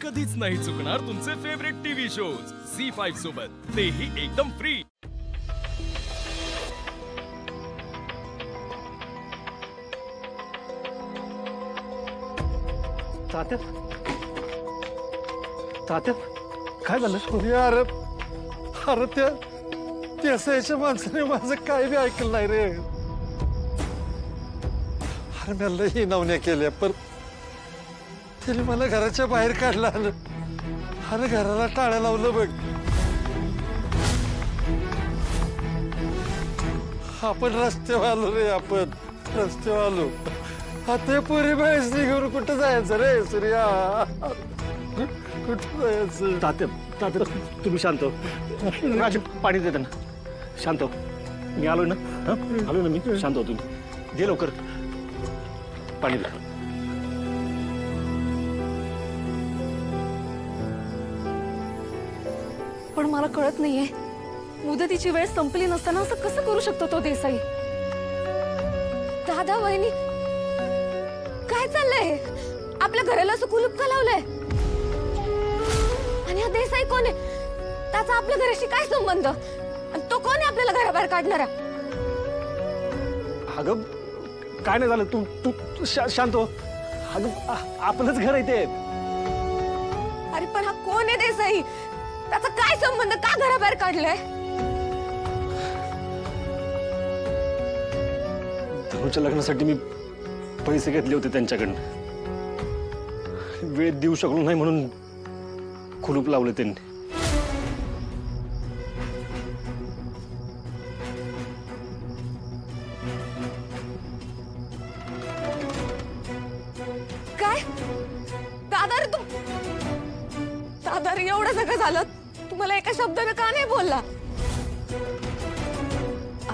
कधीच नाही चुकणार तुमचे फेवरेट टीव्ही शोज झी5 सोबत, तेही एकदम फ्री। तात्या तात्या काय झालं? सूर्या, अरे अरे त्या असायच्या माणसाने माझं काय बी ऐकलं नाही रे. अरे मी लई नवण्या केल्या, पण त्याने मला घराच्या बाहेर काढलं. अरे घराला टाळ्या लावलं बघ. आपण रस्त्यावर आलो रे, आपण रस्त्यावर आलो. आता पुरी बाहेर घेऊन कुठं जायचं रे सूर्या? कुठं जायचं? तात्या तात्या तुम्ही शांत हो. राजू पाणी देते ना. शांत हो. मी आलोय ना. आलोय ना मी. शांत हो तुम्ही. दे लवकर पाणी दे. पण मला कळत नाहीये, मुदतीची वेळ संपली नसताना असं कसं करू शकतो तो देसाई? दादा वहिनी, काय चाललंय? आपल्या घराला असं कुलूप का लावलंय? आणि हा देसाई कोण आहे? त्याचा आपल्या घराशी काय संबंध? आणि तो कोण आहे आपल्याला घराबाहेर काढणारा? अगं काय नाही झालं. तू तू शांत हो. अगं आपलंच घर आहे ते. अरे पण हा कोण आहे देसाई? त्याचा काय संबंध? का घराबाहेर काढलंय? धनुच्या लग्नासाठी मी पैसे घेतले होते त्यांच्याकडनं. वेळ देऊ शकलो नाही म्हणून कुलूप लावले त्यांनी. काय दादा रे तू? दादा रे, एवढं सगळं झालं, तुम्हाला एका शब्दानं का नाही बोलला?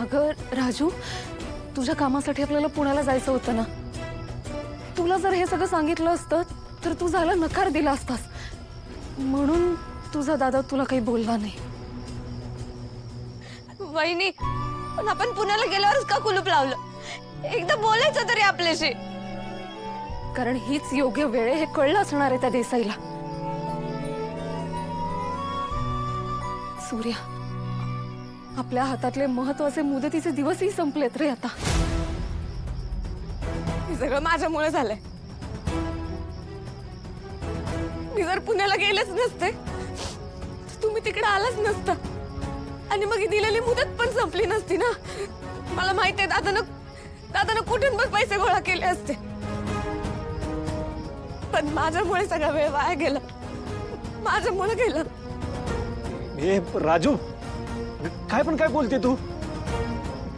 अगं राजू, तुझ्या कामासाठी आपल्याला पुण्याला जायचं होतं ना. तुला जर हे सगळं सांगितलं असतं तर तू झाला नकार दिला असतास, म्हणून तुझा दादा तुला काही बोलला नाही. वहिनी, पण आपण पुण्याला गेल्यावरच का कुलूप लावलं? एकदा बोलायचं तरी आपल्याशी. कारण हीच योग्य वेळ आहे हे कळलं असणार आहे त्या देसाईला. सूर्या, आपल्या हातातले महत्वाचे मुदतीचे दिवसही संपलेत रे आता. हे सगळं माझ्यामुळे झालंय. मी जर पुण्याला गेलेच नसते तर तुम्ही तिकडे आलाच नसता, आणि मग ही दिलेली मुदत पण संपली नसती ना. मला माहिती आहे दादानं कुठून पण पैसे गोळा केले असते, पण माझ्यामुळे सगळा वेळ वाया गेला. माझ्यामुळे गेला. हे राजू, काय पण काय बोलते तू?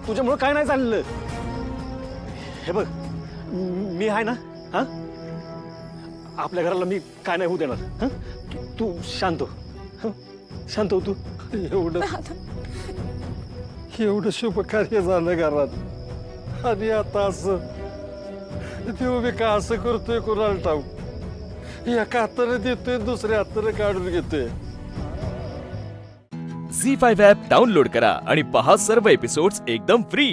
तुझ्यामुळे काय नाही चाललं. हे बघ, मी आहे ना. हा, आपल्या घराला मी काय नाही होऊ देणार. हा, तू शांत हो. शांत हो तू. एवढं शुभ कार्य झालं घरात, आणि आता असं देव बी का असं करतोय कोणाला ठाऊक. एका हाताने देतोय, दुसऱ्या हाताने काढून घेतोय. झी5 ॲप डाउनलोड करा आणि पहा सर्व एपिसोड्स एकदम फ्री।